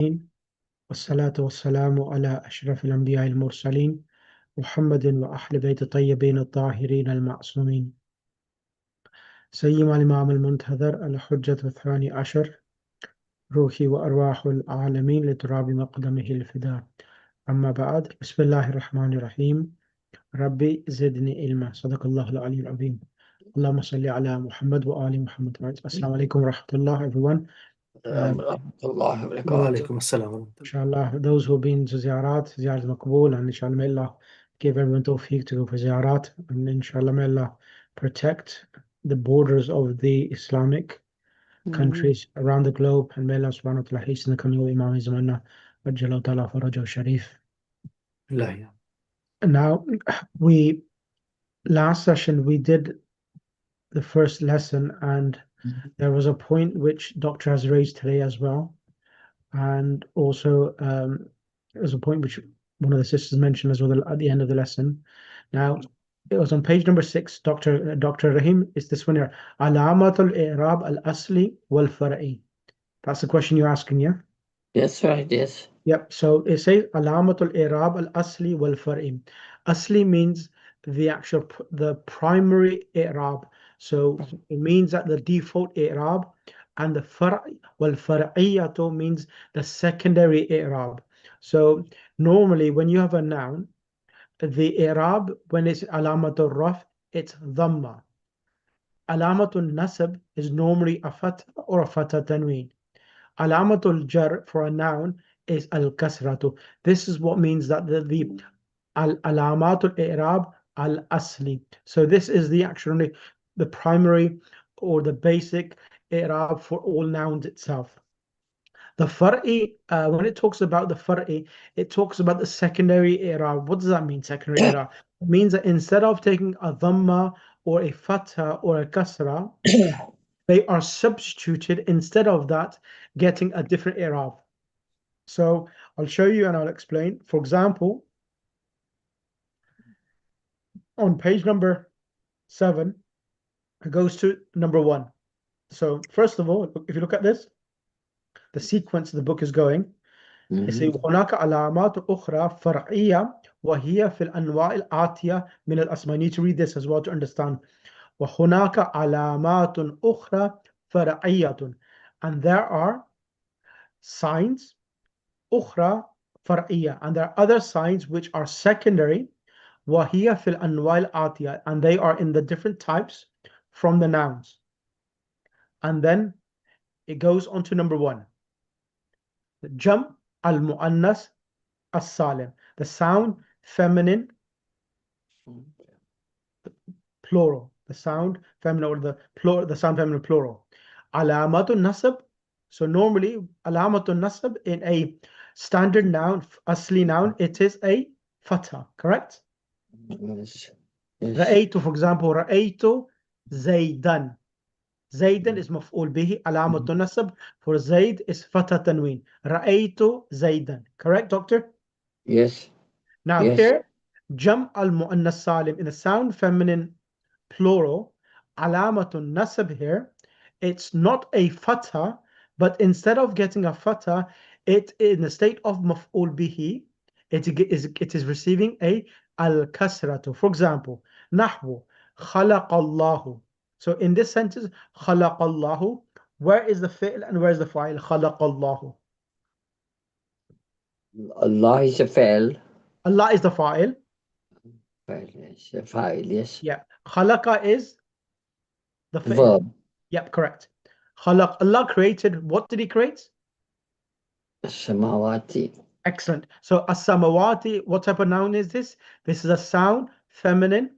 والصلاة والسلام على أشرف الأنبياء المرسلين محمد وأهل بيت الطيبين الطاهرين المعصومين سيما الإمام المنتظر الحجة الثاني عشر روحي وأرواح العالمين لتراب مقدمه الفداء أما بعد بسم الله الرحمن الرحيم ربي زدني علما صدق الله العلي العظيم اللهم صل على محمد وآل محمد. Assalamu alaikum wa rahmatullah everyone. وعليكم السلام ورحمة الله. Inshallah, those who have been to ziyarat Makbul, and inshallah may Allah give everyone tawfiq to go for ziyarat, and inshallah may Allah protect the borders of the Islamic countries around the globe, and may Allah subhanahu wa ta'ala hasten the coming of Imam Zamanna Ajjalahu ta'ala Farajahu Sharif. لا. Now, last session we did the first lesson, and there was a point which Doctor has raised today as well. And also, there's a point which one of the sisters mentioned as well at the end of the lesson. Now, it was on page number 6, Dr. Rahim, is this one here. Alamatul i'rab al-asli wal-far'i. That's the question you're asking, yeah? That's right, yes. Yep, so it says Alamatul i'rab al-asli wal-far'i. Asli means the primary i'rab. So it means that the default i'rab, and the far'iyatu means the secondary i'rab. So normally when you have a noun, the i'rab, when it's alamatul raf, it's dhamma. Alamatul nasab is normally a fatha or a fatha tanween. Alamatul jar for a noun is al-kasratu. This is what means that the alamatul i'rab al-asli. So this is the primary or the basic i'rab for all nouns itself. The far'i, when it talks about the far'i, it talks about the secondary i'rab. What does that mean, secondary i'rab? It means that instead of taking a dhamma or a fatha or a kasra, they are substituted, instead of that, getting a different i'rab. So I'll show you and I'll explain. For example, on page number 7, it goes to number 1. So first of all, if you look at this, the sequence the book is going. It says هناك علامات أخرى فرعية وهي في الأنواع الآتية من الأسماء. I need to read this as well to understand. وهناك علامات أخرى فرعية, and there are signs أخرى فرعية, and there are other signs which are secondary. وهي في الأنواع الآتية, and they are in the different types from the nouns. And then it goes on to number 1. The jam al-mu'annas as-salim, the sound feminine plural, the sound feminine or the sound feminine plural. Alamatul nasab. So normally alamatul nasab in a standard noun, asli noun, it is a fatha, correct? Yes. Ra'aytu, for example, Ra'aytu Zaydan. Zaydan is maf'ul bihi. Alamatul nasab for Zayd is fatha tanween. Ra'aytu Zaydan. Correct, doctor? Yes. Now Yes. here, jam al-mu'annas salim, in a sound feminine plural, alamatul nasab here, it's not a fatha, but instead of getting a fatha, it in the state of maf'ul bihi, it is receiving a al-kasratu. For example, nahwu khalaqallahu. So in this sentence, khalaqallahu, where is the fi'l and where is the fa'il? Khalaqallahu. Allah is a fa'il. Allah is the fa'il. Fa'il is a fa'il, yes. Yeah. Khalaqa is the fi'l. Verb. Yep, correct. Khalaq, Allah created, what did he create? Samawati. Excellent. So as-samawati, what type of noun is this? This is a sound feminine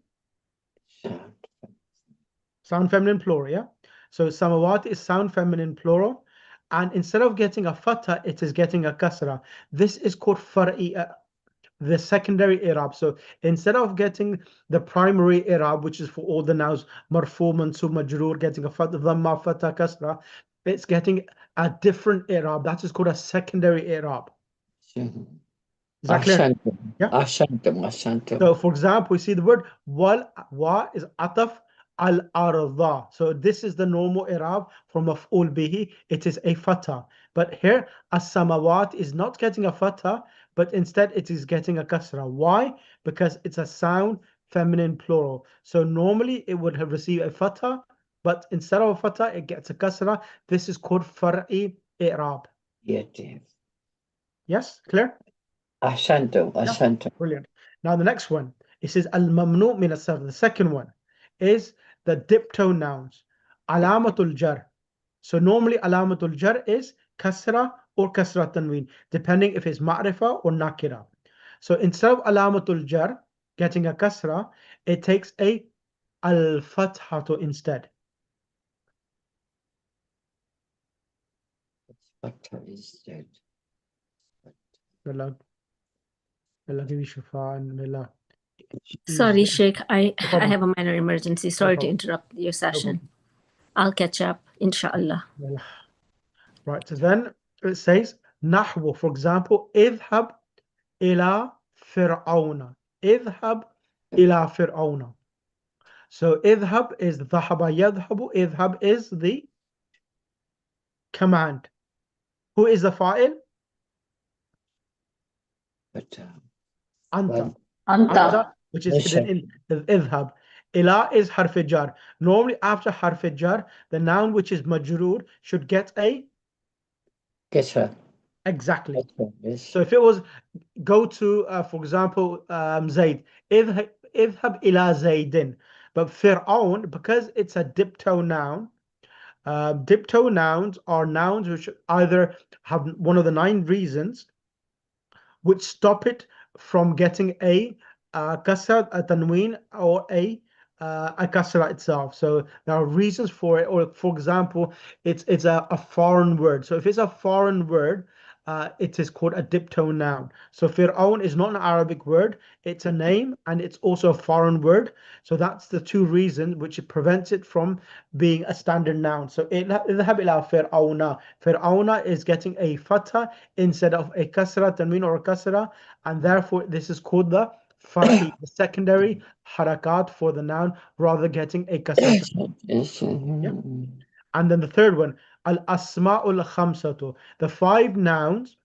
plural, yeah? So samawati is sound feminine plural, and instead of getting a fatha, it is getting a kasra. This is called far'i, the secondary i'rab. So instead of getting the primary i'rab, which is for all the nouns, marfu, mansub, majroor, getting a fatha, dhamma, fatha, kasra, it's getting a different i'rab. That is called a secondary i'rab. Is that clear? Yeah. Ahsantum. So for example, we see the word wa is ataf al-arda. So this is the normal i'rab for maf'ul bihi. It is a fatha. But here, as-samawat is not getting a fatha, but instead it is getting a kasra. Why? Because it's a sound feminine plural. So normally it would have received a fatha, but instead of a fatha, it gets a kasra. This is called far'i i'rab. Yes. Yes, clear? Ahsantum. Ahsantum. Brilliant. Now the next one, it says al-mamnu min as-sarf. The second one is the diptone nouns. Alamatul jar. So normally alamatul jar is kasra or kasra tanween, depending if it's ma'rifa or nakira. So instead of alamatul jar getting a kasra, it takes a al-fathatu instead. What is that? Allah give you shifa and Allah. Sorry, Sheikh, I problem. have a minor emergency. Sorry to problem. interrupt your session. problem. I'll catch up, inshallah. Right, so then it says nahwu, for example, idhab ila fir'auna. Idhab ila fir'auna. So idhab is dhahaba yadhabu. Idhab is the command. Who is the fa'il? But, Anta. Anta. Which is Yes, hidden in idhab. Ila is harf jar. Normally after harf jar, the noun which is majroor should get a Kesra. exactly. Yes. So if it was go to, for example, Zayd, idhab ila Zaydin. But Fir'aun, because it's a diptone noun, diptone nouns are nouns which either have one of the 9 reasons which stop it from getting a kasra, a tanween, or a kasra itself. So there are reasons for it. Or for example, it's a foreign word. So if it's a foreign word, it is called a diptone noun. So Fir'aun is not an Arabic word, it's a name, and it's also a foreign word. So that's the 2 reasons which it prevents it from being a standard noun. So idhab ila Fir'auna. Fir'auna is getting a fatha instead of a kasra, tanween, or a kasra, and therefore this is called the far'i, the secondary harakat for the noun, rather getting a kasra. Yes. Yeah. And then the third one, al-asma'ul khamsatu, the 5 nouns.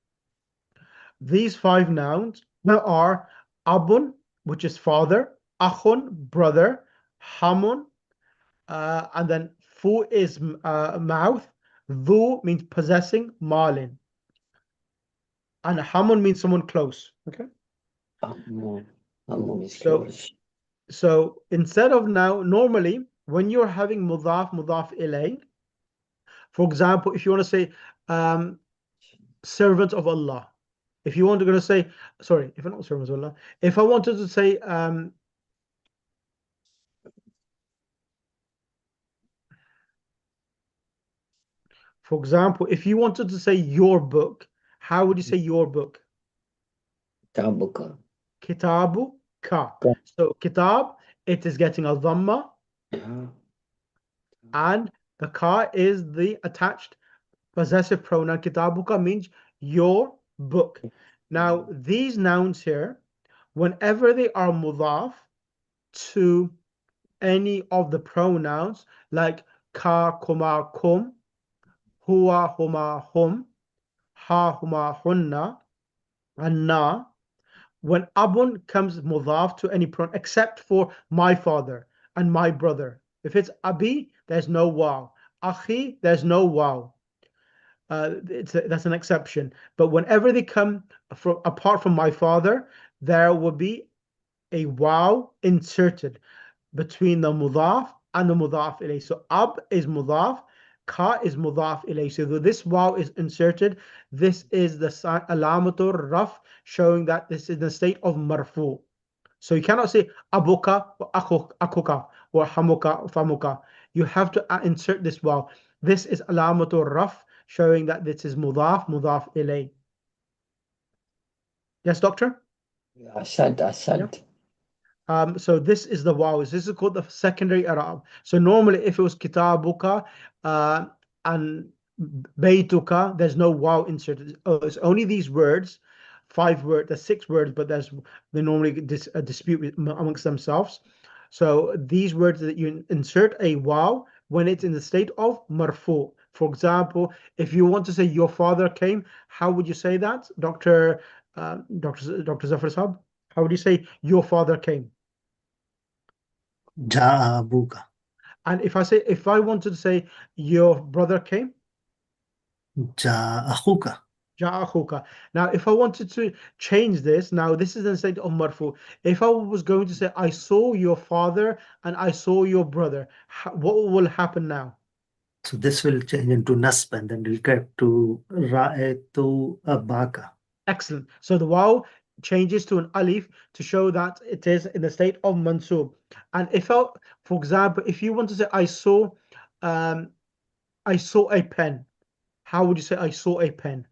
These 5 nouns are abun, which is father, akhun, brother, hamun, and then fu is mouth, dhu means possessing, malin, and hamun means someone close. Okay. So instead of now, normally when you're having mudaf ilay, for example, if you want to say servant of Allah, if you want to say, sorry, if I'm not servant of Allah, if I wanted to say for example, if you wanted to say your book, how would you say your book? Kitabuka. Kitabuka. So kitab, it is getting a dhamma, and the ka is the attached possessive pronoun. Kitabuka means your book. Now, these nouns here, whenever they are mudaf to any of the pronouns, like ka, kuma, kum, huwa, huma, hum, ha, huma, hunna, and na, when abun comes mudaf to any pronoun, except for my father and my brother. If it's abi, there's no waw. Akhi, there's no waw. That's an exception. But whenever they come from apart from my father, there will be a waw inserted between the mudaf and the mudaf ilayh. So ab is mudaf, ka is mudaf ilayh. So this waw is inserted. This is the alamatur raf, showing that this is the state of marfu. So you cannot say abuka or akuka or hamuka or famuka. You have to insert this waw. This is alamatur raf, showing that this is mudaf ilayh. Yes, doctor? Asad. So this is the waws. This is called the secondary i'rab. So normally if it was kitabuka and baytuka, there's no waw inserted. It's only these words, 5 words, there's 6 words, but they normally dispute amongst themselves. So these words that you insert a waw when it's in the state of marfu. For example, if you want to say your father came, how would you say that, Dr. Zafar Sahab? How would you say your father came? جاء أبوك. And if I wanted to say your brother came, جاء أخوك. جاء أخوك. Now, if I wanted to change this, now this is in the state of marfu. If I was going to say I saw your father and I saw your brother, what will happen now? So this will change into nasb and then we'll get to رأيت أباك. Excellent. So the waw changes to an alif to show that it is in the state of mansub. And if I, for example, if you want to say I saw a pen, how would you say I saw a pen?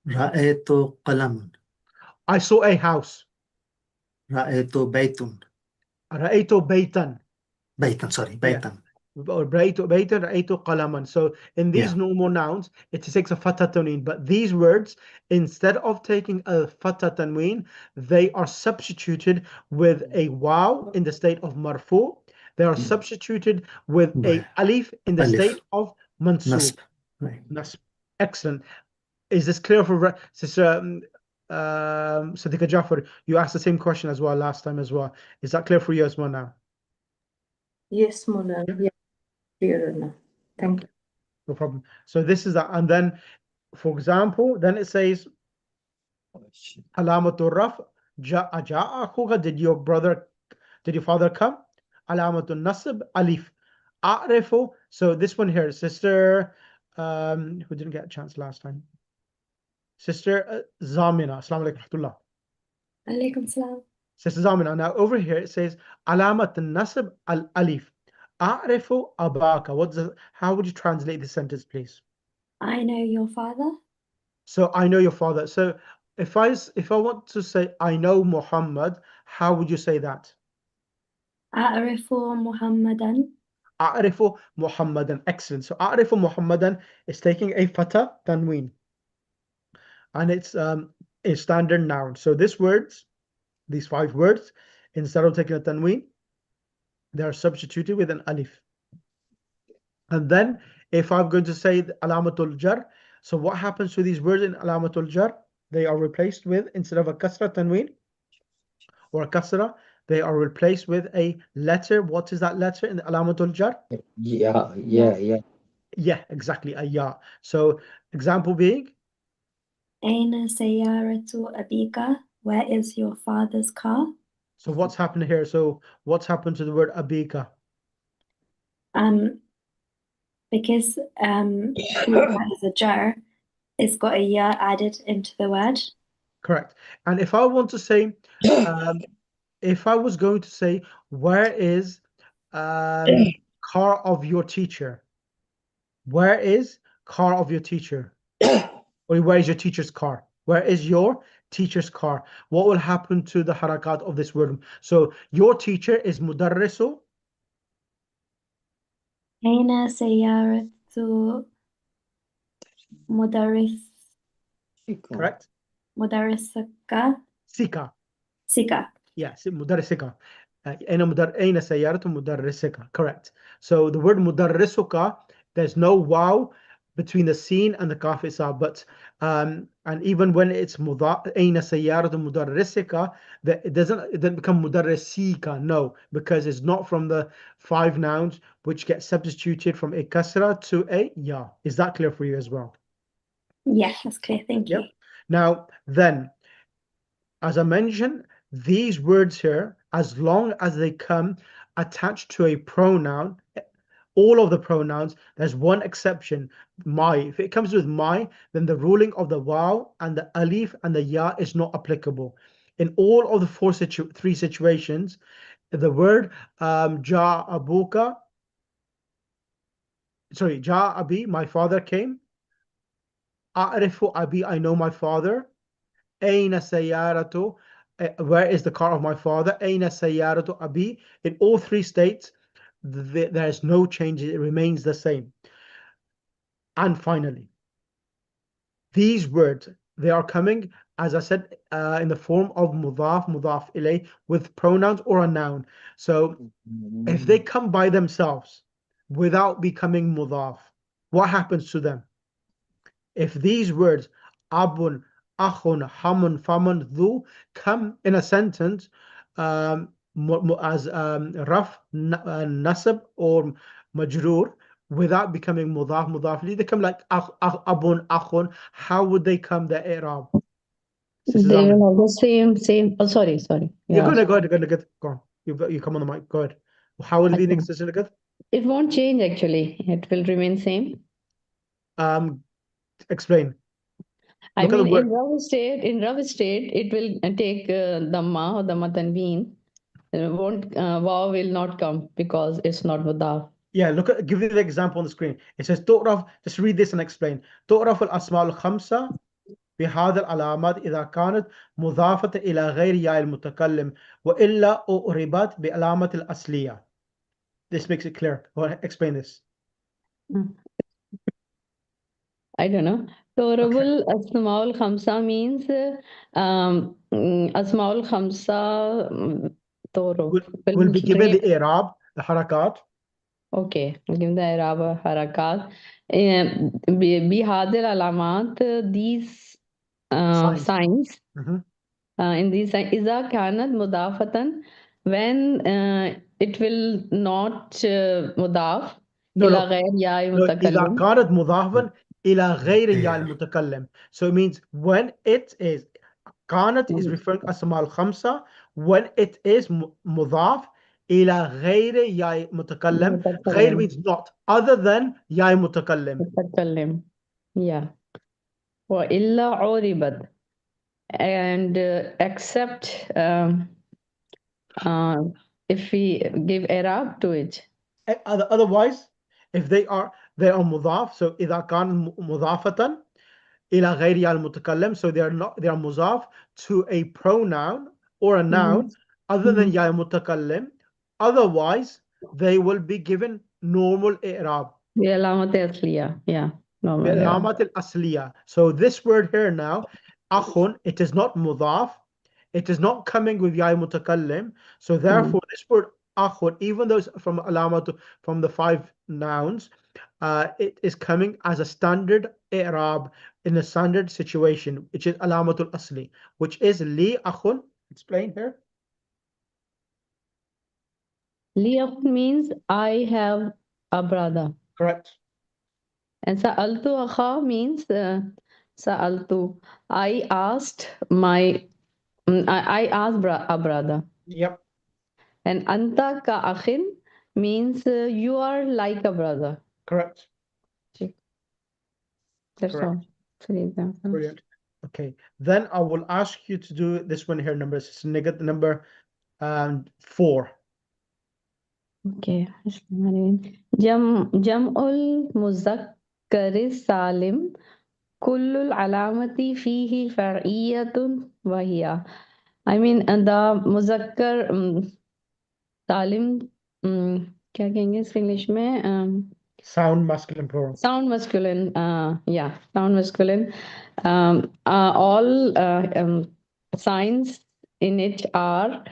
رأيت قلم. I saw a house. رأيت بيت. رأيت بيتا. بيتا, sorry, بيتا. Or رأيت بيتا, رأيت قلما. So in these Yeah. normal nouns, it takes a fatha tanween. But these words, instead of taking a fatha tanween, they are substituted with a waw in the state of marfu. They are substituted with a By alif in the alif. state of mansub. Nasb. Right. Nasb. Excellent. Is this clear for Sister Sadiqa Jafar? You asked the same question as well last time as well. Is that clear for you as well now? Yes, Mullah. Yeah. Yeah, clearer now. Thank you. No problem. So this is that. And then, for example, then it says, Alamatul Raf, Ja'a akhuka, did your father come? Alamatul Nasb, Alif. A'rifu, so this one here, Sister, who didn't get a chance last time. Sister Zamina, Assalamu alaikum rahmatullah. Alaikum salam. Sister Zamina, now over here it says, Alamat Nasb al Alif. A'rifu abaka. How would you translate this sentence, please? I know your father. So I know your father. So if I want to say I know Muhammad, how would you say that? A'rifu Muhammadan. A'rifu Muhammadan. Excellent. So A'rifu Muhammadan is taking a fatha tanween, and it's a standard noun. So these 5 words, instead of taking a tanween, they are substituted with an alif. And then if I'm going to say the alamatul jar, so what happens to these words in alamatul jar? They are replaced with, instead of a kasra tanween or a kasra, they are replaced with a letter. What is that letter in the alamatul jar? Yeah. Yeah, exactly, a ya. So example being, Aina sayyaratu abika. Where is your father's car? so what's happened here? So what's happened to the word abika? Because that is a jar, it's got a ya added into the word. Correct. And if I want to say, if I was going to say, where is car of your teacher? Where is car of your teacher? Or where is your teacher's car? Where is your teacher's car? What will happen to the harakat of this word? So your teacher is mudarrisu. Aina sayyaratu mudarris. Correct. Mudarrisaka. Sika. Sika. Yes, mudarrisika. Aina sayyaratu mudarrisika. Correct. So the word mudarrisuka, there's no waw between the sin and the kaf itself, but and even when it's aina sayyaratu mudarrisika, it doesn't become mudarrisika. No, because it's not from the 5 nouns which get substituted from a kasra to a ya. Is that clear for you as well? Yes, that's clear. Thank you. Yep. Now then, as I mentioned, these words here, as long as they come attached to a pronoun, all of the pronouns, there's one exception, my. If it comes with my, then the ruling of the waw and the alif and the ya is not applicable. In all of the 3 situations, the word ja abuka, sorry, ja abi, my father came. A'rifu abi, I know my father. Aina sayyaratu, where is the car of my father? Aina sayyaratu abi. In all 3 states, there is no change. It remains the same. And finally, these words, they are coming, as I said, in the form of mudaf, mudaf ilay, with pronouns or a noun. So if they come by themselves without becoming mudaf, what happens to them? If these words abun, akhun, hamun, famun, dhu come in a sentence as raf, nasab or majroor without becoming mudaf, mudaf li, they come like abun, akhun, how would they come the i'rab? They will have the same. Oh, sorry. You're Yeah. go ahead. Go on. You come on the mic. Go ahead. How will it be next session? It won't change actually. It will remain same. Explain. I Look at the mean, word. in rough state, it will take Dhamma or Dhamma Tanveen. Waw will not come because it's not Mudaf. Yeah, give you the example on the screen. It says تعرف, just read this and explain. تعرف الأسماء الخمسة بهذا العلامات إذا كانت مضافة إلى غير ياء المتكلم وإلا أعربت بعلامة الأصلية. This makes it clear. Go ahead, explain this. I don't know. Torabul Asmaul Khamsa means Asmaul Khamsa will be given the i'rab, the harakat. Okay, we'll give the i'rab harakat. Bihadil alamat, these signs. In these signs, iza kanat mudafatan, when it will not mudaf. إلى غير ياء إذا كانت مضافا إلى غير ياء المتكلم. So it means when it is كانت is referring to أسماء الخمسة, when it is مضاف إلى غير ياء متكلم. غير means not, other than ياء متكلم. Yeah. وإلا عُرِبت, and except if we give i'rab to it. Otherwise, if they are مضاف, so إذا كان مضافة إلى غير ياء المتكلم, so they are مضاف to a pronoun or a noun other than ياء المتكلم. Otherwise, they will be given normal i'rab. بعلامة الأصلية. Yeah. بعلامة الأصلية. So this word here now, أخٌ, it is not mudaf. It is not coming with ياء المتكلم. So therefore, this word أخٌ, even though it's from from the 5 nouns, it is coming as a standard i'rab in a standard situation, which is alamatul asli, which is li akhun. Explain here. Li akhun means I have a brother. Correct. And sa'altu akha means sa'altu, I asked a brother. Yep. And anta ka akhin means you are like a brother. Correct. That's all. Brilliant. Okay, then I will ask you to do this one here, number 4. Okay. Jam'ul muzakkar salim kullul alamati fihi far'iyatun wahiya. I mean, the muzakkar salim, क्या कहेंगे इस English में? Sound masculine plural. Sound masculine, yeah, sound masculine. All signs in it are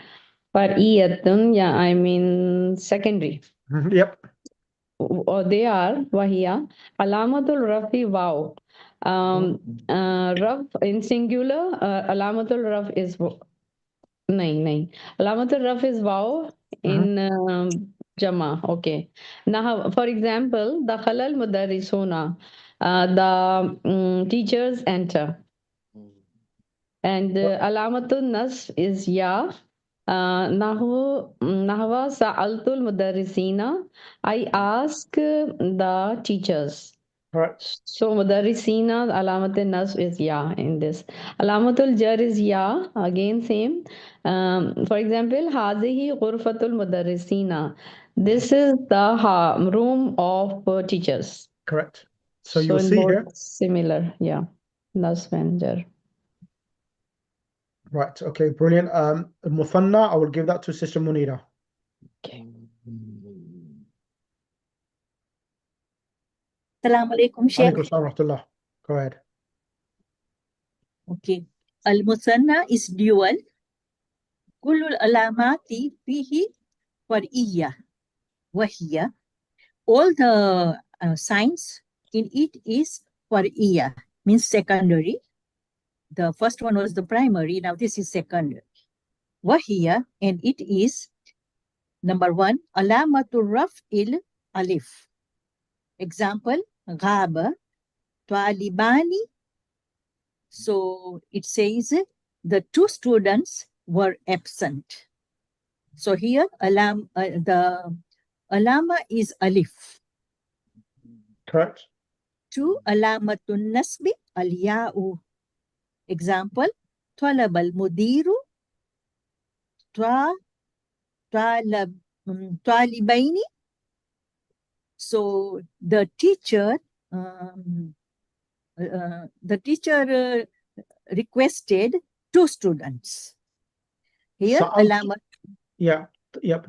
far'iyatun, yeah, I mean secondary. Yep. Or they are wahiya. Alamatul rafi waw. Raf in singular, alamatul raf is nahin. Alamatul raf is waw in Jama. Okay. Now, for example, dakhala al-mudarrisuna, the teachers enter. And alamatun nas is ya. Nahwa sa'altul mudarrisina, I ask the teachers. Correct. So mudarrisina, alamatul nas is ya in this. Alamatul jar is ya, again same. For example, hazihi ghurfatul mudarrisina. This is the room of teachers. Correct. So you see here. Similar, yeah. Nas and jar. Right. Okay. Brilliant. Muthanna, I will give that to Sister Munira. Okay. Assalamu alaikum, Sheikh. Alaikum salam wa rahmatullah. Go ahead. Okay. Al-Musanna is dual. Kullul alamati fihi far'iyya wahiya. All the signs in it is far'iyya, means secondary. The first one was the primary, now this is secondary. Wahiya, and it is, number one, alamatul raf'il alif. Example, ghaba, talibani. So it says the two students were absent. So here the alama is alif. Correct. Two, alamatun nasbi al-ya'u. Example, talab al-mudiru talibaini. So the teacher requested two students. Here, So alamat. Yeah. Yep.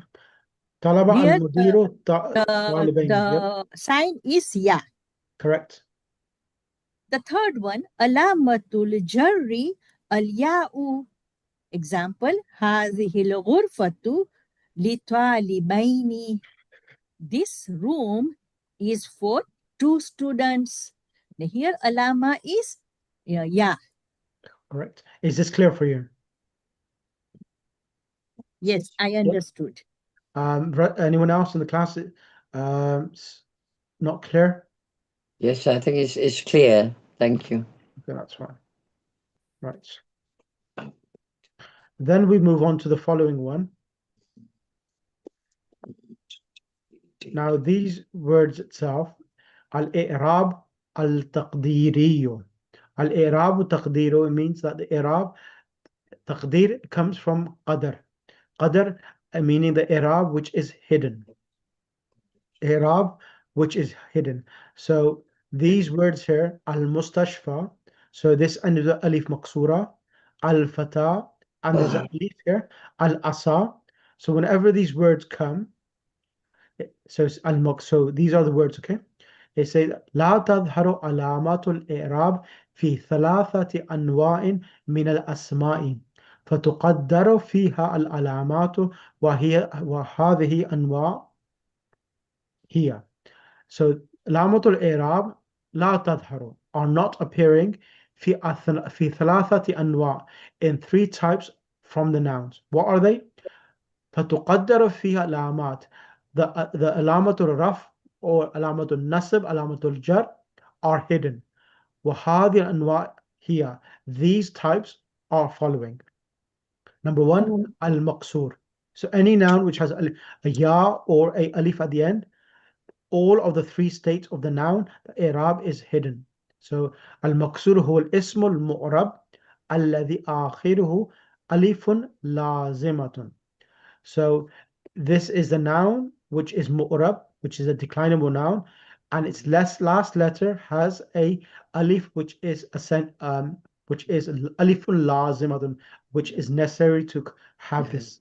Talaba Here, al-mudiru talibain. Yep. The sign is ya. Correct. The third one, alamatul jarri al-ya'u. Example, hadhihi al-ghurfatu li-talibaini. This room is for two students. Here, alama is ya. Correct. Is this clear for you? Yes, I understood. Anyone else in the class? Not clear? Yes, I think it's clear. Thank you. Okay, that's fine. Right. Then we move on to the following one. Now these words itself, al-i'rab al-taqdiriyo. Al-i'rab taqdiru, it means that the i'rab taqdir comes from qadar. Qadar meaning the i'rab which is hidden. I'rab which is hidden. So these words here, al-mustashfa, so this under the alif maqsura, al-fata, and there's an alif here, al-asa. So whenever these words come, so it's so these are the words, okay? They say لا تظهر علامات الإعراب في ثلاثة أنواع من الأسماء فتقدر فيها العلامات وهذه أنواع هي. So علامات الإعراب لا تظهر are not appearing في ثلاثة أنواع in three types from the nouns. What are they? فتقدر فيها العلامات. The alamatul raf or alamatul nasb, alamatul jar are hidden. وهذه الأنواع here. These types are following. Number one, al-maqsur. So any noun which has a ya or a alif at the end, all of the three states of the noun, the i'rab is hidden. So al-maqsur huwa al-ismu al-mu'rab alladhi akhiruhu alifun lazimatun. So this is the noun which is mu'rab, which is a declinable noun, and its last letter has a alif which is alifun lazimatun, which is necessary to have this.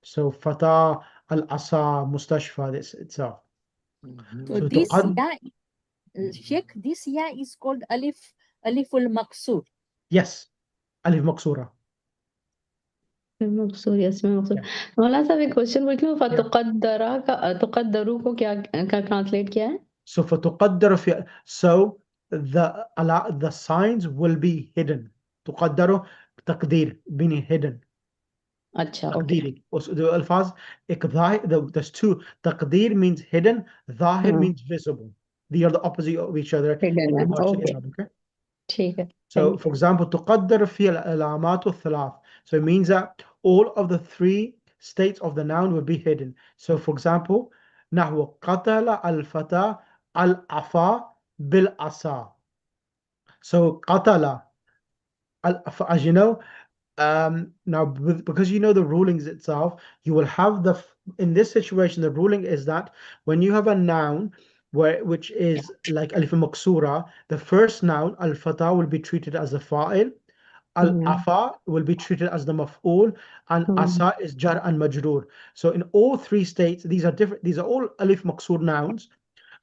So fata, al-asa, mustashfa, this itself. So this ya, Sheikh, this ya is called aliful maqsur. Yes, alif maqsura. मकसूर इसमें मकसूर मौलाना साहब एक question पूछ लूं फतुक़द्दरा का तुक़द्दरू को क्या translate किया है So فتقدر في so the signs will be hidden. تقدر تقدير being hidden. अच्छा تقديري. The alfaz there's two. تقدير means hidden. ظاهر means visible. They are the opposite of each other. hidden okay ठीक है So for example تقدر في العلامات الثلاث. So it means that all of the three states of the noun will be hidden. So for example نحو قتل الفتى العفا بالعصا. So قتل, as you know, now because you know the rulings itself, you will have in this situation the ruling is that when you have a noun which is like alif maksura, the first noun al-fata will be treated as the fa'il, al-afa will be treated as the maf'ul, and asa is jar and majroor. So in all three states, these are different. These are all alif maksur nouns,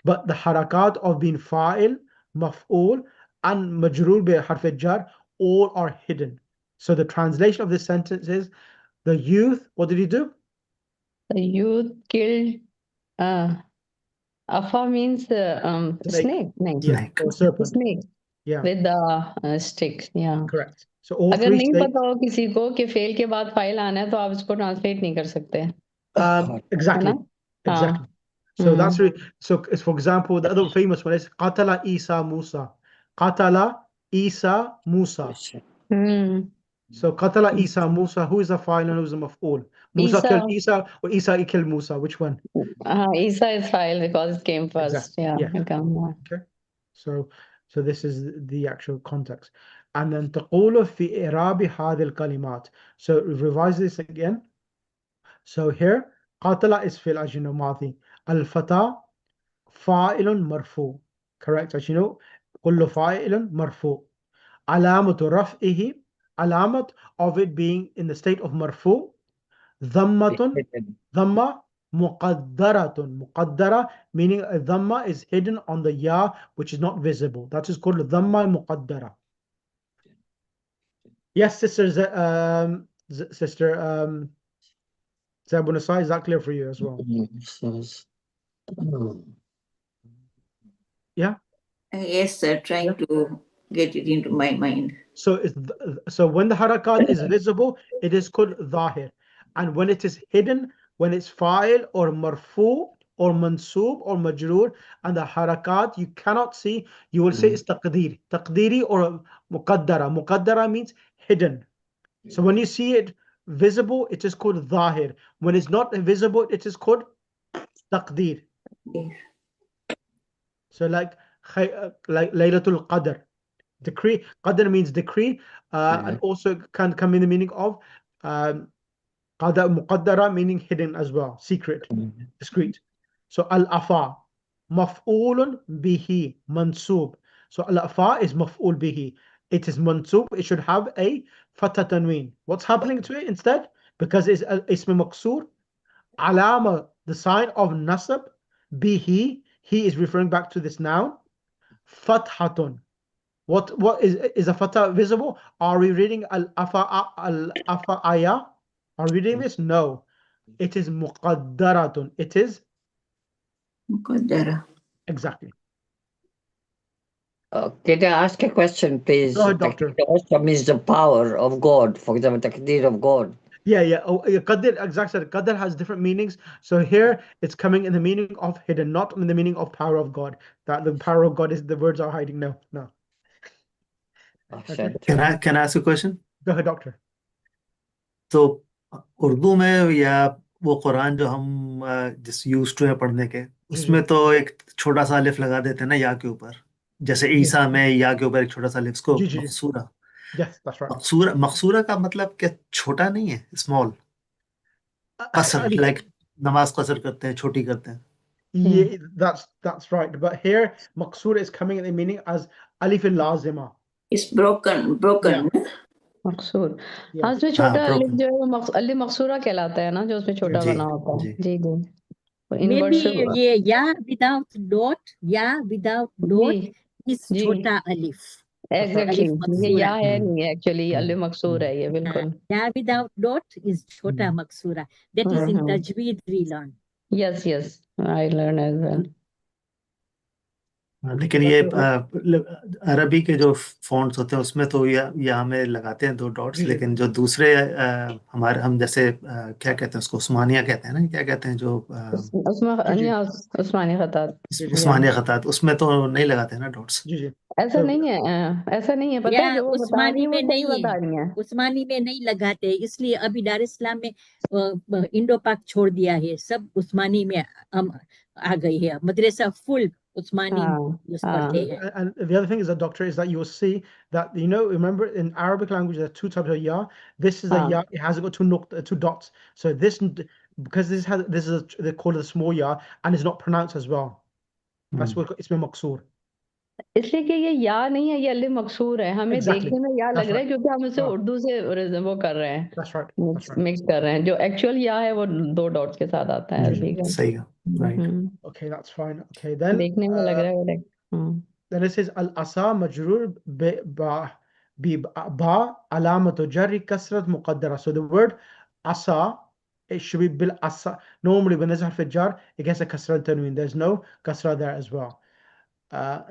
but the harakat of being fa'il, maf'ul, and majroor bi harf jar all are hidden. So the translation of this sentence is: the youth, what did he do? The youth killed Afa means snake. No. Yeah, Snake. or serpent. Snake Yeah, with the stick. Yeah. correct. So all अगर three नहीं states. पता हो किसी को कि fail के बाद file आना है तो आप इसको ट्रांसलेट नहीं कर सकते है Exactly, ना? exactly. So that's so it's, for example, the other famous one is Qatala Isa Musa. Qatala Isa Musa. Hmm So Qatala Isa Musa, who is the file and who is the maf'ul? Musa Isa. killed Isa or Isa killed Musa? Which one? Isa is file because it came first. Exactly. Yeah. Yeah. Okay. So this is the actual context. And then تقول في إعراب هذه الكلمات. So revise this again. So here قاتل is فعل as you know ماضي. الفتى فاعل مرفوع. Correct, as you know. كل فاعل مرفوع. علامة رفعه, علامة of it being in the state of مرفوع. ضمة, ضمة مقدرة. مقدرة meaning a dhamma is hidden on the ya which is not visible. That is called dhamma muqaddara. Yes, sister Zabunasai, is that clear for you as well? Yeah. Yes, sir. Trying to get it into my mind. So so when the harakat is visible, it is called dhahir, and when it is hidden, when it's fa'il or marfu or mansub or majroor, and the harakat you cannot see, you will say it's taqdeer, taqdeeri or muqaddara. Muqaddara means hidden. So when you see it visible, it is called dhahir. When it's not visible, it is called taqdeer. Yes. So like Laylatul Qadr. Decree, qadr means decree, and also can come in the meaning of qadar muqaddara, meaning hidden as well, secret, discreet. So al-afa, maf'ulun bihi, mansub. So al-afa is maf'ul bihi. It is mansub, it should have a fatha tanween. What's happening to it instead? Because it's ism maqsoor, alama, the sign of nasab, bihi, he is referring back to this noun, fathatun. What is a fatha visible? Are we reading al-afa ayah? Are we reading this? No. It is muqaddaratun. It is Muqaddara. exactly. Can I ask a question, please? Go ahead, doctor. Taqdeer also means the power of God. For example, taqdeer of God. Yeah. Oh, Qadr, exactly. Qadr has different meanings. So here it's coming in the meaning of hidden, not in the meaning of power of God. That the power of God is the words are hiding. No. Okay. Can I ask a question? Go ahead, doctor. तो उर्दू में या वो कुरान जो हम जिस use to है पढ़ने के उसमें तो एक छोटा सा अलिफ लगा देते हैं ना या के ऊपर, जैसे ईसा में या के ऊपर एक छोटा सा अलिफ, इसको मकसूरा. Yes, that's right. मकसूरा का मतलब क्या छोटा नहीं है, स्मॉल, कसर, लाइक नमाज कसर करते हैं, छोटी करते हैं. Yeah, that's right. But here maqsoor is coming in the meaning as alif al-lazima. It's broken. Yeah. मकसूर. हाँ, उसमें छोटा अलिफ जो है वो अलिफ मकसूरा कहलाता है ना, जो उसमें छोटा बना होता है. जी. Maybe ये या without dot is छोटा अलिफ. Exactly. ये या है नहीं, actually अलिफ मकसूर है ये, बिल्कुल. या without dot is छोटा मकसूरा. That is in tajweed we learn. Yes, I learned as well. लेकिन ये अरबी के जो फॉन्ट्स होते हैं उसमें तो या में लगाते हैं 2 डॉट्स, लेकिन जो दूसरे हमारे हम जैसे क्या कहते हैं उसको, उस्मानिया कहते हैं ना, क्या कहते हैं जो उस्मानिया खतात, उसमें तो नहीं लगाते हैं ना डॉट्स. ऐसा नहीं है, पता है, वो उस्मानी में नहीं है, उस्मानी में नहीं लगाते, इसलिए अभी दार इस्लाम में इंडो पाक छोड़ दिया है, सब उस्मानी में आ गई है, मदरसा फुल Usmani use करते हैं. And the other thing is that, doctor, is that you will see that, remember in Arabic language there are 2 types of ya. This is a ya, it hasn't got 2 dots. So this, because this is they call it a small ya, and it's not pronounced as well. That's what it's been maqsoor. इसलिए कि ये या नहीं है, ये अलिफ मकसूर है. हमें देखने में या लग रहा है क्योंकि हम इसे उर्दू से वो कर रहे हैं. That's right. मिक्स कर रहे हैं. जो एक्चुअल या है वो 2 डॉट्स के साथ आता है अरबी का. सही है. Right. Okay, that's fine. Okay, then देखने में लग रहा है. Then it says al-asa majrur ba alamatu jarri kasrat muqaddara. So the word asa it should be bil asa. Normally, when there's harf jar, it gets a kasra tanween. There's no kasra there as well.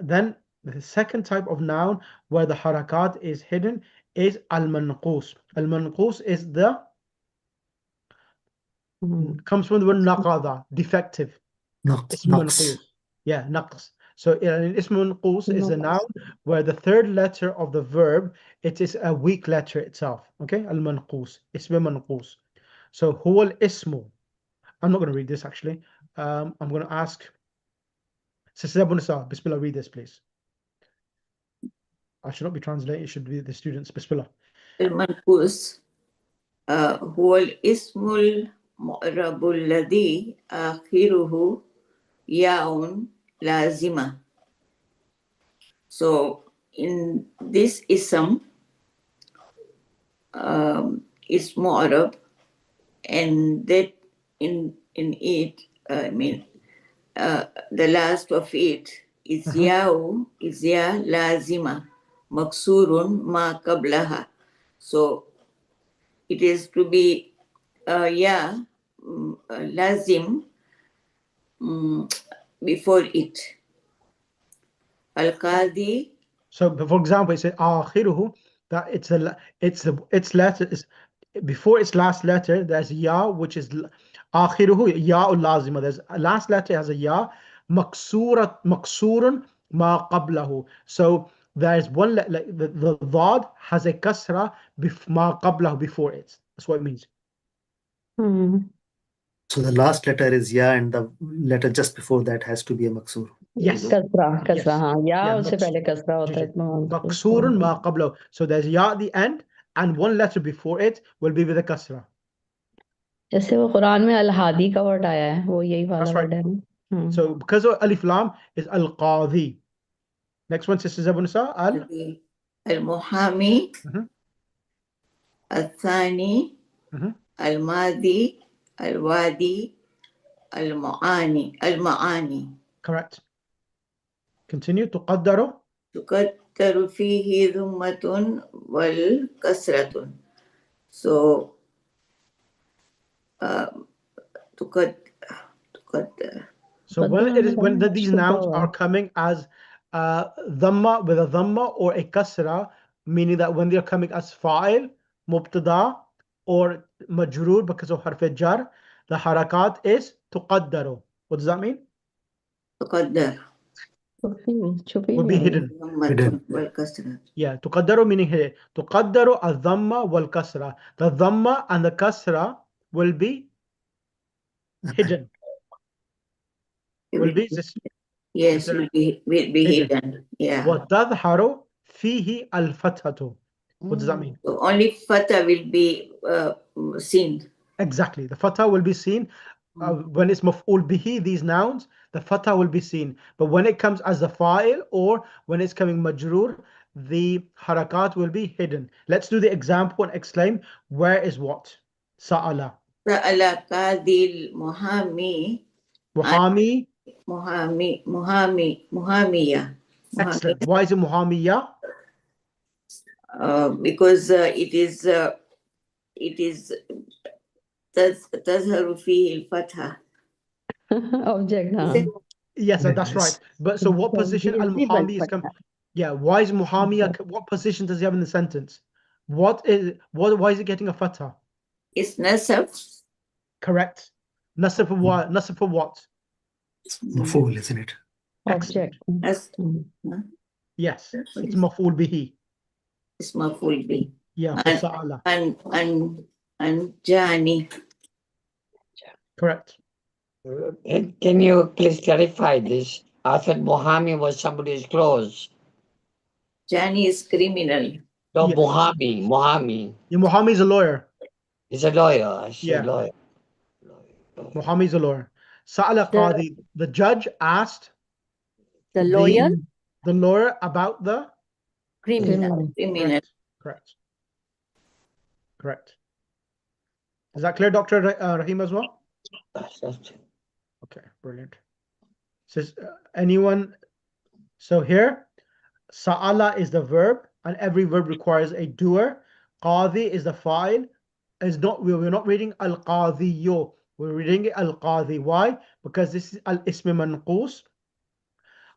Then the second type of noun where the harakat is hidden is al-manqus. Al-manqus is the comes from the word naqada, defective. Ism manqus. Yeah, naqs. So ism manqus is a noun where the third letter of the verb, it is a weak letter itself. Okay, al-manqus, ism manqus. So huwa al-ismu. I'm not going to read this actually. I'm going to ask Sister Abu Nisa, Bismillah, read this please. I should not be translating, it should be the students. Bismillah. المنقوص هو الاسم المعرب الذي آخره ياء لازمة. So in this ism is mu'arab, and that in it, the last of it is ya'u, is ya lazima, maksurun ma qablaha. So it is to be ya lazim before it. Al-Qadi. So for example, it says akhiruhu, that its letter is before its last letter, there's ya, which is akhiruhu ya lazima. There's a last letter has a ya, maksurun ma qablahu. So there's one the dhad has a kasra ma qablahu, before it. That's what it means. So the last letter is ya, and the letter just before that has to be a maksur. Yes. Kasra, Yes. हाँ, या Yeah, उससे पहले कसरा होता है. Maksurun ma qablahu. So there's ya at the end, and one letter before it will be with a kasra. जैसे वो कुरान में अल-हादी का वर्ड आया है, वो यही वाला That's right. वर्ड है ना. So because of alif lam is al-qadi. Next one, Sister Abu Nisa, al-muhami, al-thani, al-madi, al-wadi, al-ma'ani. Correct. Continue. تقدر فيه ذمة والكسرة. So So when these nouns are coming as dhamma, with a dhamma or a kasra, meaning that when they're coming as fa'il, mubtada, or majroor because of harf jar, the harakat is tuqaddaru. What does that mean? تقدر Would be hidden. ذمة والكسرة. Yeah, tuqaddaru meaning hidden. Tuqaddaru al-dhamma wal-kasra. The dhamma and the kasra will be hidden. Will be Yes, will be hidden. Yeah. وَتَظْهَرُ فِيهِ الْفَتْحَةُ. What does that mean? So only fatha will be seen. Exactly. The fatha will be seen when it's maf'ul bihi, these nouns, the fatha will be seen. But when it comes as the fa'il or when it's coming majroor, the harakat will be hidden. Let's do the example and explain where is what. Sa'ala. Sa'ala qadi al-muhami. Muhami. Muhamiya. Excellent. Why is it muhamiya? Because it is تظهر فيه الفتحة. Object, Yes, that's right. But so what position al-muhami is coming? Yeah, why is muhamiya? What position does he have in the sentence? Why is it getting a fatha? It's nasab. Correct. Nasab for what? Nasab for what? Maf'ul, isn't it? Object. Yes, it's maf'ul bihi. It's maf'ul bi. Yeah, for sa'ala. And jani. Correct. Can you please clarify this? I thought Muhammad was somebody's clothes. Jani is criminal. No, Yes. Muhammad. Yeah, Muhammad is a lawyer. He's a lawyer. I see, Yeah. lawyer. Muhammad is a lawyer. Sa'ala qadi. The judge asked The lawyer, the lawyer about the criminal. Criminal. Correct. Is that clear, Dr. Rahim, as well? That's it. Okay, brilliant. Says anyone? So here, sa'ala is the verb, and every verb requires a doer. Qadi is the fa'il. is not, we're not reading al-qadhiyo, we're reading it al-qadhi. Why? Because this is al-ism manqus.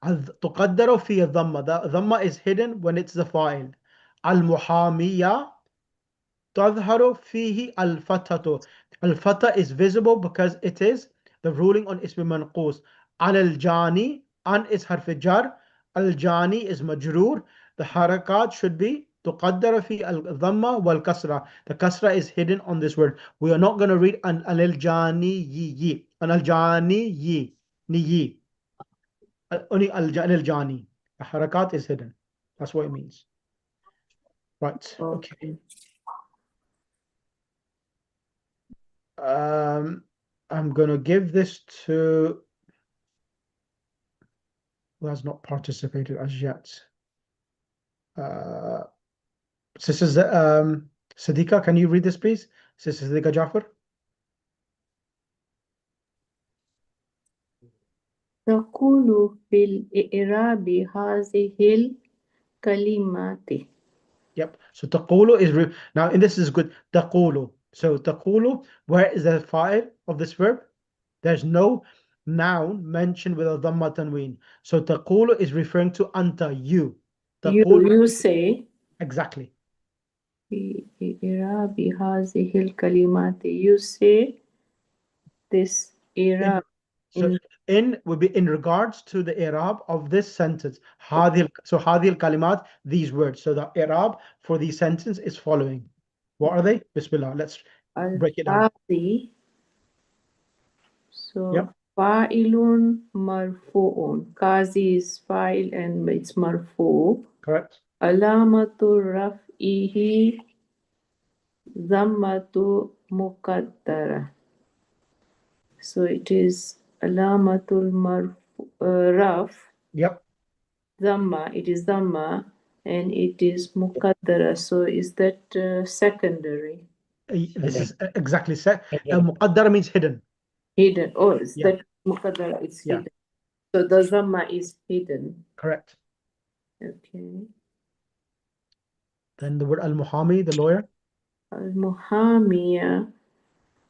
تقدر في الضمة. The dhamma is hidden when it's the fa'il. Al-muhamiyya تظهر فيه الفتحة. Al-fatha is visible because it is the ruling on ism manqus. Al-jani, an is harf jar. Al-jani is majroor. The harakat should be تقدر في الضمة والكسرة. The kasra is hidden on this word. We are not going to read an al-jani yi. An al-jani yi. Ni yi. Only al-jani. The harakat is hidden. That's what it means. Right. Okay. I'm going to give this to who has not participated as yet. Sister Sadiqa, can you read this, please? Sister Sadiqa Jafar. تقول في الإعراب هذه الكلمات. Yep. So taqulu is now, and this is good. Taqulu. So taqulu, where is the fa'il of this verb? There's no noun mentioned with a dhamma tanween. So taqulu is referring to anta, you. You say. Exactly. في إعراب هذه الكلمات. You say this إعراب. So in would be in regards to the i'rab of this sentence. So hadil kalimat, these words. So the i'rab for the sentence is following. What are they? Bismillah. Let's break it down. So yep. fa'ilun marfu'un. Qazi is fa'il and it's marfu'. Correct. Alamatu raf'ihi dhammatu muqaddara. So it is alamatul raf. Yep. Dhamma, it is dhamma, and it is muqaddara. So is that secondary? This is exactly set. Muqaddara means hidden. Hidden. Oh, is that muqaddara is hidden. So the dhamma is hidden. Correct. Okay. Then the word al-muhami, the lawyer. Al-muhamiya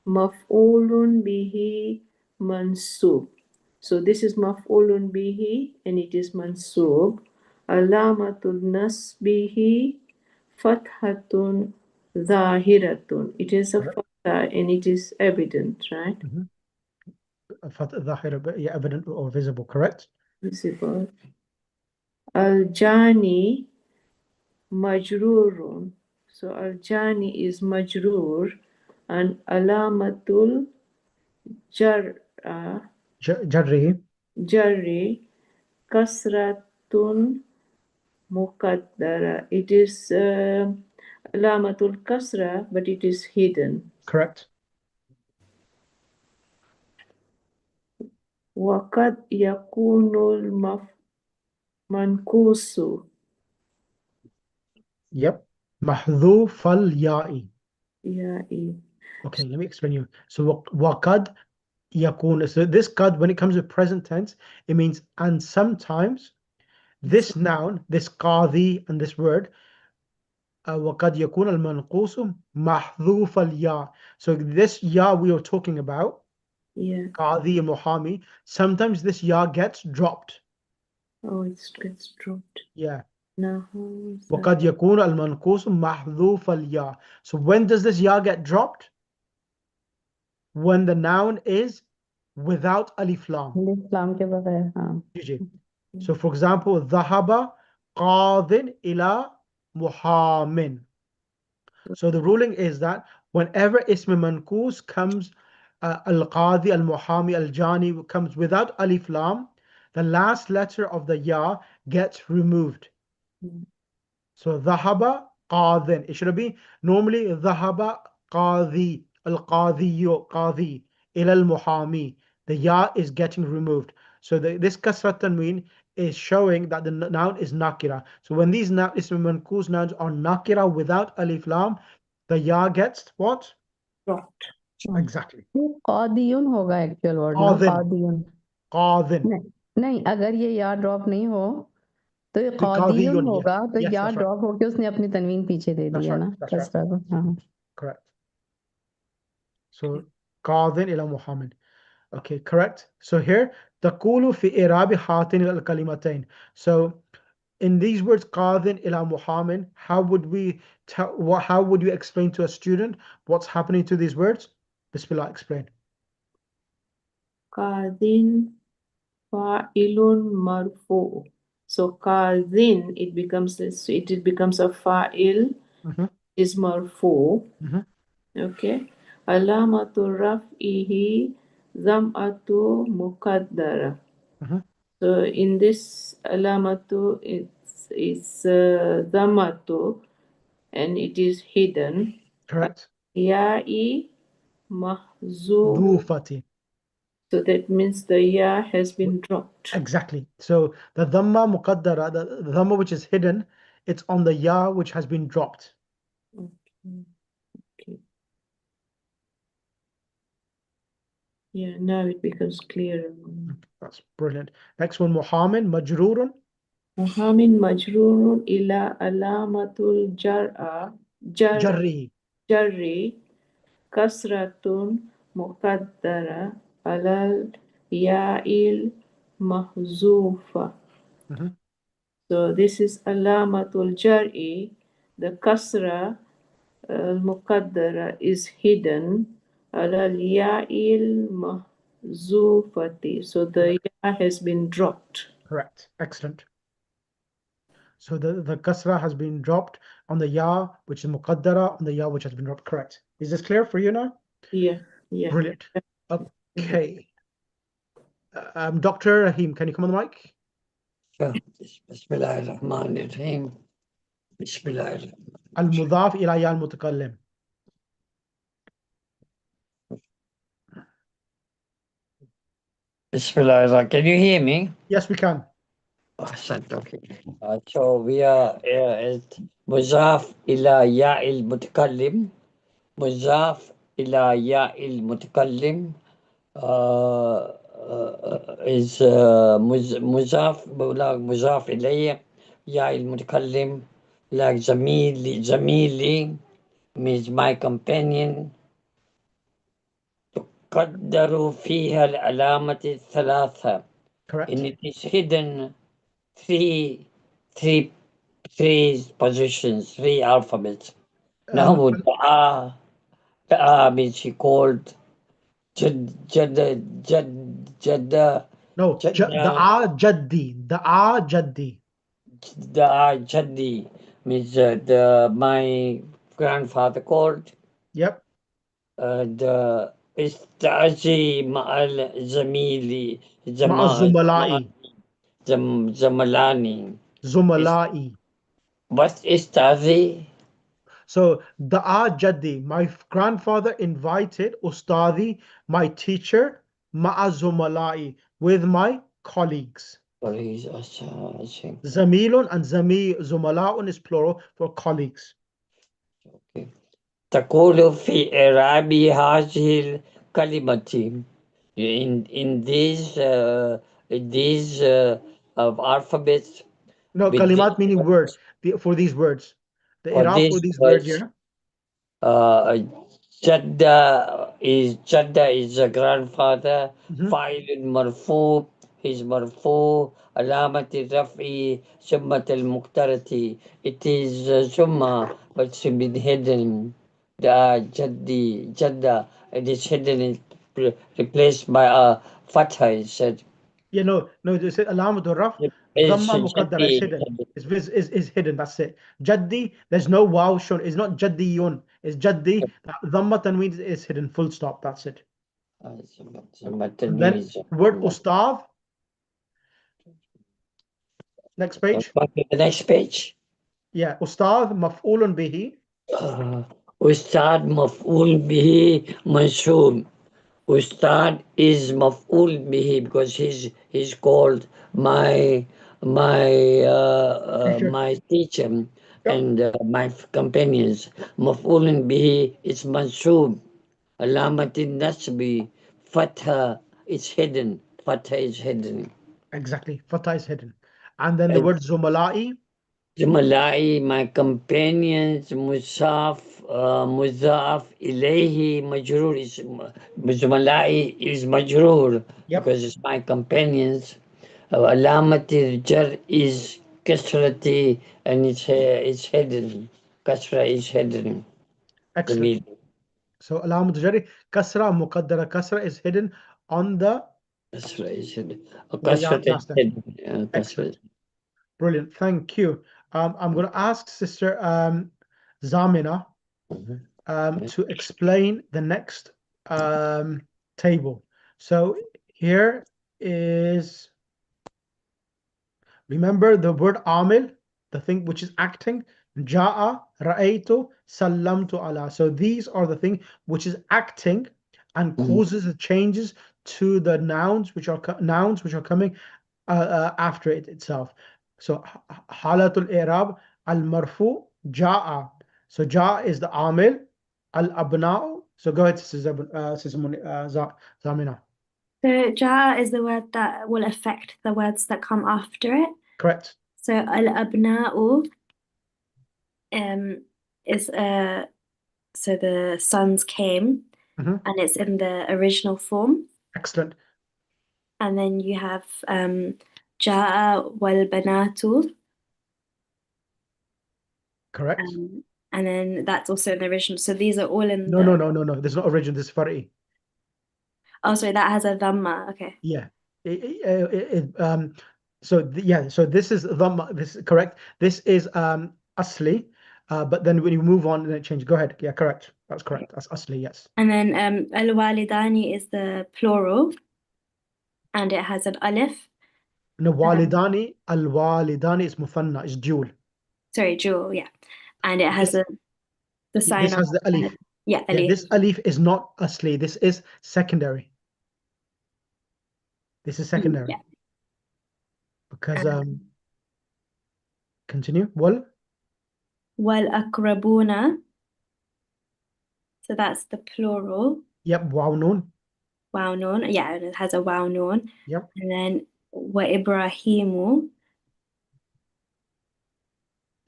maf'ulun bihi mansub. So this is maf'ulun bihi and it is mansub. Alamatul nasbihi fathatun zahiratun. It is a fatha and it is evident, right? Yeah, evident or visible, correct? Visible. Al-jani majrurun. So al-jani is majrur and alamatul jarri kasratun muqaddara. It is alamatul kasra, but it is hidden. Correct. Waqad yakunul mankusu. Yep. Mahdhuf al-ya'i. Ya'i. Okay, let me explain you. So waqad yakun. So this qad, when it comes to present tense, it means and sometimes this noun, this qadhi and this word, waqad yakun al-manqusu mahdhuf al-ya. So this ya we are talking about, qadhi and muhami, sometimes this ya gets dropped. Oh, it gets dropped. Yeah. وقد يكون المنقوص محذوف الياء. So when does this ya get dropped? When the noun is without alif lam. Alif lam ke baghair. So for example, ذهب قاضٍ إلى محامٍ. So the ruling is that whenever ism manqus comes, al-qadi, al-muhami, al-jani comes without alif lam, the last letter of the ya gets removed. So dhahaba qadhin. It should be normally dhahaba qadhi, al-qadhiyu, qadhi, ila al-muhami. The ya is getting removed. So this kasrat tanween is showing that the noun is nakira. So when these ism manqus nouns are nakira without alif lam, the ya gets what? Dropped. Exactly. qadiyun hoga actual word. Qadhin. Qadhin. नहीं, अगर ये या drop नहीं हो तो ये कादियुन होगा, तो या ड्रॉप होके उसने अपनी तनवीन पीछे दे दिया ना कसरा को. Correct. So قاضٍ إلى محامٍ. Okay, correct. So here تقول في إعراب هاتين الكلمتين. So in these words قاضٍ إلى محامٍ, how would we how would you explain to a student what's happening to these words? Bismillah, explain. Qadin fa'ilun marfu. So qadin, it becomes a fa'il, is marfu. Okay. Alamatu raf'ihi zam'atu muqaddara. So in this alamatu, it's zamatu, and it is hidden. Correct. Ya'i mahzuf. Dhufati. So that means the ya has been dropped. Exactly. So the dhamma muqaddara, the dhamma which is hidden, it's on the ya which has been dropped. Okay. Yeah, now it becomes clearer. That's brilliant. Next one, Muhammad majrurun. Muhammad majrurun ila alamatul Jarri. jarri kasratun muqaddara alal ya'il mahzufa. So this is alamatul jar'i. The kasra al-muqaddara is hidden alal ya'il mahzufati. So the ya has been dropped. Correct. Excellent. So the kasra has been dropped on the ya which is muqaddara, on the ya which has been dropped. Correct. Is this clear for you now? Yeah. Brilliant. Okay. Dr. Rahim, can you come on the mic? Sure. Bismillahirrahmanirrahim. Bismillahirrahmanirrahim. Al-mudhaf ila ya al-mutakallim. Bismillahirrahmanirrahim. Can you hear me? Yes, we can. Okay. So we are at muzaf ila ya'il mutakallim. Muzaf ila ya'il mutakallim is muzaf ilayya ya'il mutakallim, like zamili means my companion. تقدر فيها العلامة الثلاثة. Correct. And it is hidden three positions, three alphabets. Now the A means she called Jadda. No, the A Jaddi. The A Jaddi. The A Jaddi means my grandfather called. Yep. The Istazi Ma'al Zamili Zumalai. Zamalani. Zumalai. What is Tazi? So the A Jaddi, my grandfather invited Ustadi, my teacher, Ma'a Zumalai, with my colleagues. Zamilun and Zumalaun is plural for colleagues. تقول في إعراب هذه الكلمة in these alphabets. No, kalimat meaning words. For these words, the i'rab for these words, yeah. Jadda is a grandfather. Fa'ilun marfu, his marfu. Alamat rafi summat al-muqtarati. It is summa, but it's been hidden. The Jadda, it is hidden, replaced by a fatha, it said. Yeah, no, they said alamat raf, dhamma muqaddara is hidden. Is hidden, that's it. Jaddi, there's no wow shown. It's not jaddiyun. It's jaddi. Dhamma tanween is hidden. Full stop. That's it. And then word ustad. Next page. The next page. Yeah, ustad maf'ulun bihi. Ustad maf'ul bihi mansoob. Ustad is maf'ul bihi because he's called my teacher and my companions. Maf'ul bihi is mansoob. Alamatin nasbi fatha is hidden. Fatha is hidden. Exactly, fatha is hidden. And then the word zumalai. Zumala'i, my companions, Muzaf, Ilayhi, Majroor is Zumala'i is Majroor Yep. because it's my companions. Alamati Jar is Kasrati and it's hidden. Kasra is hidden. The Excellent. meaning. So alamat jari kasra muqaddara kasra is hidden on the Kasra is hidden. ya Kasra is last hidden. Kasra. Excellent. Brilliant. Thank you. I'm going to ask Sister Zamina to explain the next table. So here is, remember the word amil, the thing which is acting. Ja'a, ra'aytu, sallamtu ala. So these are the thing which is acting and causes the changes to the nouns which are coming after it itself. So halatul i'rab al marfu ja'a. So ja'a is the amil, al abna'u. So go ahead, Zamina. So ja is the word that will affect the words that come after it. Correct. So al-abna'u is so the sons came, and it's in the original form. Excellent. And then you have ja'a wal banatu. Correct. And then that's also in the original. So these are all in No. There's no original. This is far'i. Oh, sorry, that has a dhamma. Okay. Yeah. So this is dhamma. This is correct. This is asli. But then when you move on, then it changes. Go ahead. Yeah, correct. That's correct. That's asli. Yes. And then al-walidani is the plural, and it has an alif. No, walidani. Al-walidani is muthanna. Is dual. Sorry, dual. Yeah, and it has the sign. This has the alif. Yeah, Yeah, alif. this alif is not asli. This is secondary. This is secondary. Yeah. Because continue. Wal akrabuna. So that's the plural. Yep. Waw noon. Waw noon. Yeah, and it has a waw noon. Yep. And then wa Ibrahimu.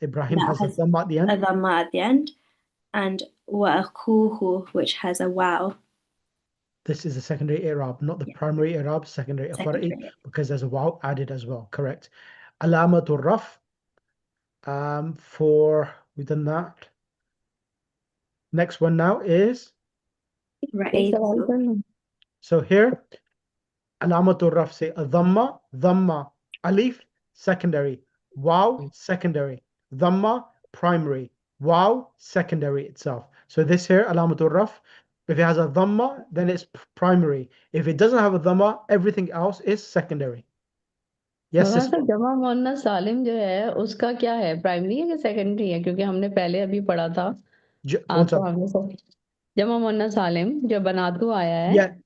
Ibrahim has a dhamma at the end. A dhamma at the end. And wa akuhu, which has a waw. This is a secondary i'rab, not the primary i'rab, secondary far'i, because there's a waw added as well. Correct. Alamatul raf. We've done that. Next one now is. So here, alamatul raf say a dhamma, alif, secondary, waw, secondary, dhamma, primary, waw, secondary itself. So this here, alamatul raf, if it has a dhamma, then it's primary. If it doesn't have a dhamma, everything else is secondary. Yes, sir जमा मोहन्नस सालिम जो है उसका क्या है, primary है कि secondary है? क्योंकि हमने पहले अभी पढ़ा था जमा मोहन्नस सालिम जो बनातु आया है.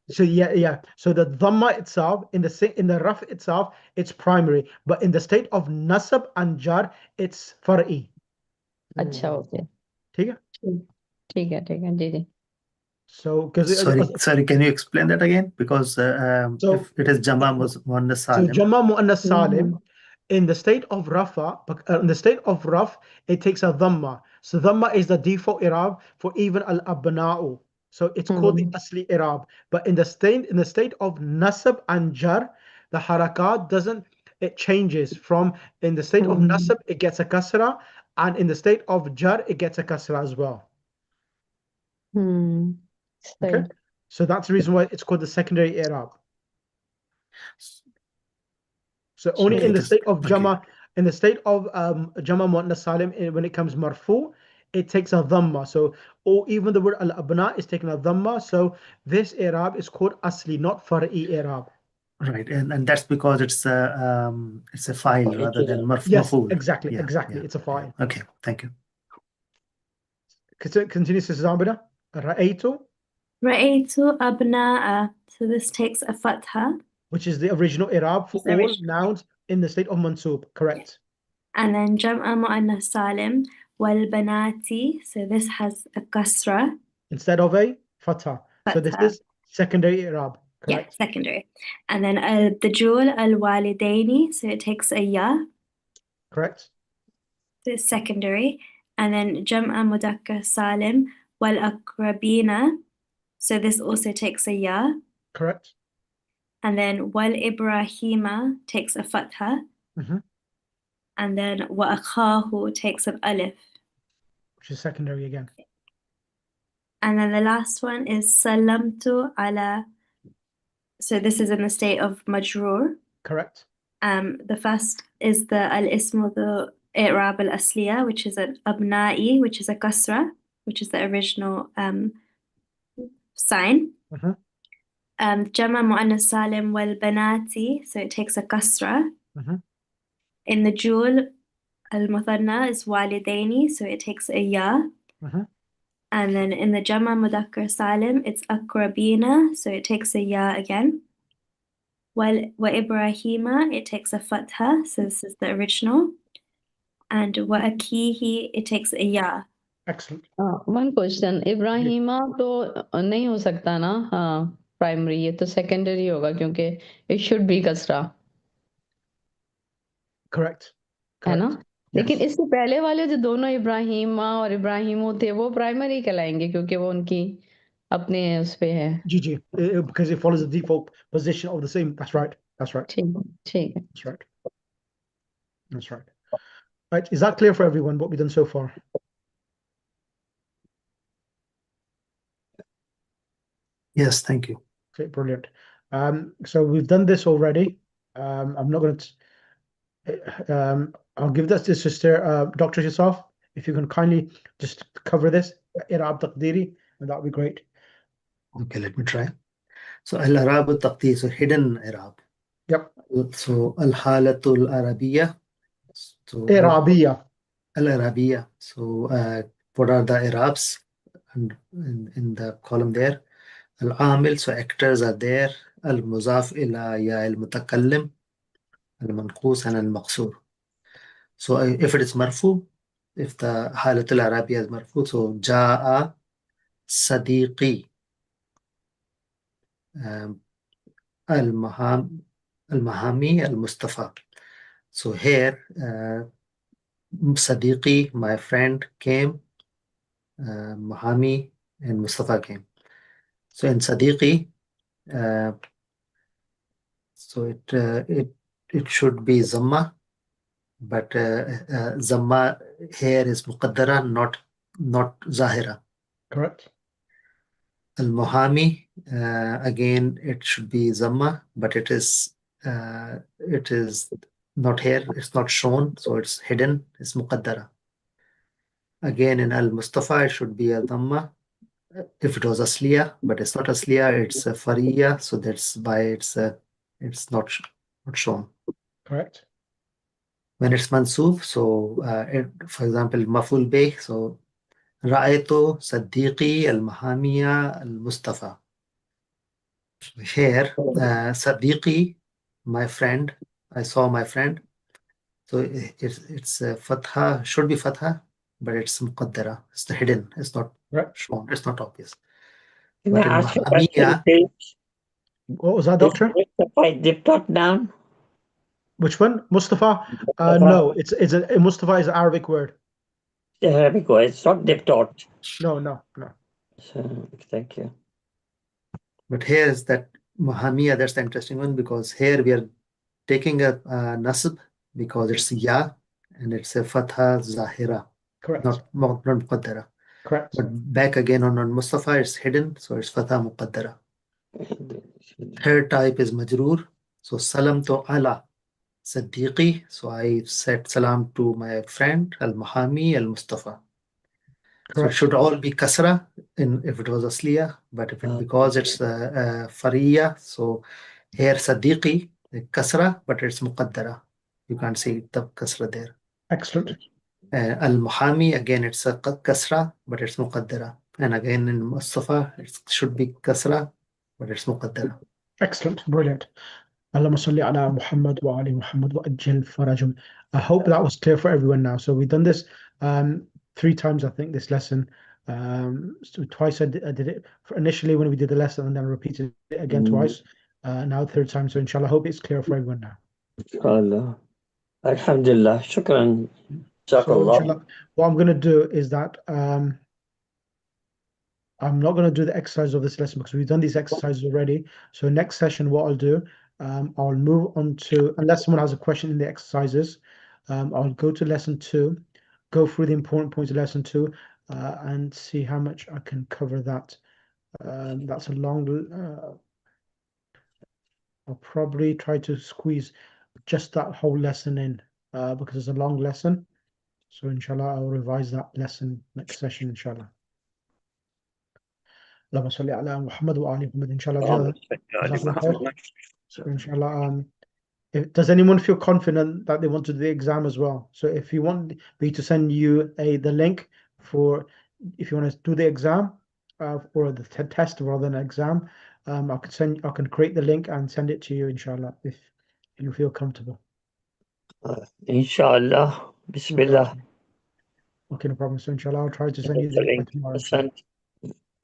So the dhamma itself in the raf itself, it's primary, but in the state of nasab and jar, it's far'i. अच्छा, ओके. ठीक है जी. So, sorry, can you explain that again? Because if it is Jama Muannas Salim. So Jama Muannas Salim, in the state of Rafa, in the state of Raf, it takes a dhamma. So dhamma is the default i'rab for even al-abna'u. So it's called the asli i'rab. But in the state of nasab and jar, the harakat it changes from, in the state of nasab, it gets a kasra, and in the state of jar, it gets a kasra as well. Okay, so that's the reason why it's called the secondary i'rab. So only in the state of Jama, in the state of Jama Muannas Salim, when it comes marfu, it takes a dhamma. So, or even the word al-abna is taking a dhamma. So this i'rab is called asli, not far'i i'rab. Right, and that's because it's a file rather than maf'ul. Yes, exactly. It's a file. Okay, thank you. Continue, Sister Zabina. Ra'aytu abna'a. So this takes a fatha. Which is the original i'rab for all nouns in the state of mansub. Correct. And then jam'a mu'annas salim wal banati. So this has a kasra instead of a fatha. So this is secondary i'rab. Correct. Yeah, secondary. And then the jul al walidaini. So it takes a ya. Correct. It's secondary. And then Jam'a Mudakkar Salim wal Akrabina. So this also takes a ya. Correct. And then wal Ibrahima takes a fatha. Mhm. And then wa akhahu takes an alif. Which is secondary again. And then the last one is salamtu ala. So this is in the state of majroor. Correct. The first is the al-ismu, the i'rab al-asliya, which is an abna'i, which is a kasra, which is the original sign. Mhm. Jama mu'annas salim wal banati, so it takes a kasra. Mhm. In the jul, al-muthanna is walidaini, so it takes a ya. Mhm. And then in the Jama Mudakkar Salim, it's akrabina, so it takes a ya again. Wa Ibrahima, it takes a fatha, so this is the original. And wa akihi, it takes a ya. Excellent. One question, Ibrahima तो नहीं हो सकता ना? हाँ, primary ये तो secondary होगा क्योंकि it should be kasra, Correct. है ना? Correct. लेकिन Yes. इससे पहले वाले जो दोनों इब्राहिमा और इब्राहिमो थे वो प्राइमरी कहलाएंगे क्योंकि वो उनकी अपने उस पे है। GG. Because it follows the default position of the same. That's right. That's right. ठीक है। That's right. That's right. Right. Is that clear for everyone what we've done so far? Yes, thank you. Okay, brilliant. So we've done this already. I'm not going to. I'll give that to Sister Dr. Shasaf. If you can kindly just cover this, I'rab Taqdiri, and that would be great. Okay, let me try. So al-Arab al-Taqdir, so hidden Arab. Yep. So al-Halatul Arabiya. So Arabiya. al-Arabiya. So what are the Arabs in the column there? Al-Amil, so actors are there. Al-Muzaf ila ya al-Mutakallim, al-Manqus and al-Maqsur. So if it is marfu, if the Halatul Arabiya is marfu, so Ja'a Sadiqi. Al-Mahami al-Mustafa. So here, Sadiqi, my friend, came. Mahami and Mustafa came. So in Sadiqi, so it should be Zamma, but Zamma here is Muqaddara, not Zahira. Correct. Al-Muhami, again, it should be Zamma, but it is not here, it's not shown, so it's hidden, it's Muqaddara. Again, in Al-Mustafa, it should be a Dhamma if it was Asliya, but it's not Asliya, it's a Fariya, so that's why it's not shown. Correct. When it's Mansub, so for example, Maful Bih, so Ra'aytu Saddiqi al-Mahamiya al-Mustafa. Here, Saddiqi, my friend, I saw my friend. So it's Fatha, should be Fatha, but it's Muqaddara. It's the hidden. It's not shown. It's not obvious. Can I But in ask you a question, Mahamiya, please? What was that, Doctor? Mustafa diptot down? Which one? Mustafa? No, it's a Mustafa is an Arabic word. The Arabic word, it's not diptot. No. So, thank you. but here is that Mahamiya, that's the interesting one, because here we are taking a nasb because it's Ya and it's a Fatha Zahira. Correct. Not Muqaddara. Correct. But back again on Mustafa, it's hidden, so it's Fatha Muqaddara. Third type is Majroor. So Salam to ala Saddiqi. So I said salam to my friend Al-Mahami Al-Mustafa. So it should all be Kasra if it was Asliya, but because it's Fariya, so here Saddiqi, Kasra, but it's Muqaddara. You can't see the Kasra there. Excellent. Al-Muhami, again, it's a Kasra, but it's Muqaddara. And again in Mustafa, it should be Kasra, but it's Muqaddara. Excellent. Brilliant. Allahumma salli ala Muhammad wa ali Muhammad wa ajil farajum. I hope that was clear for everyone now. So we've done this 3 times, I think, this lesson. So twice I did it initially when we did the lesson, and then I repeated it again twice. Now 3rd time. So inshallah, I hope it's clear for everyone now. Allah. Alhamdulillah. Shukran. So Jazakallah. inshallah, what I'm going to do is that I'm not going to do the exercise of this lesson because we've done these exercises already. So next session, what I'll do, I'll move on to, unless someone has a question in the exercises, I'll go to lesson 2, go through the important points of lesson 2, and see how much I can cover that. That's a long, I'll probably try to squeeze just that whole lesson in because it's a long lesson. So inshallah, I'll revise that lesson next session, inshallah. Allahumma salli ala Muhammad wa ali Muhammad, inshallah. Jazakallah khair. So inshallah, does anyone feel confident that they want to do the exam as well? So if you want me to send you the link for, if you want to do the exam or the test rather than exam, I can create the link and send it to you, inshallah, if you feel comfortable. Inshallah. Bismillah. Okay, no problem. So inshallah, I'll try to send you the link by tomorrow.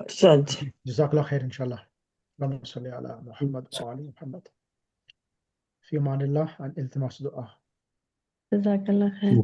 Asante. Jazakallah khair, inshallah. Allahumma salli ala Muhammad wa ali Muhammad. في أمان الله and التماس دعاء. Jazakallah khair.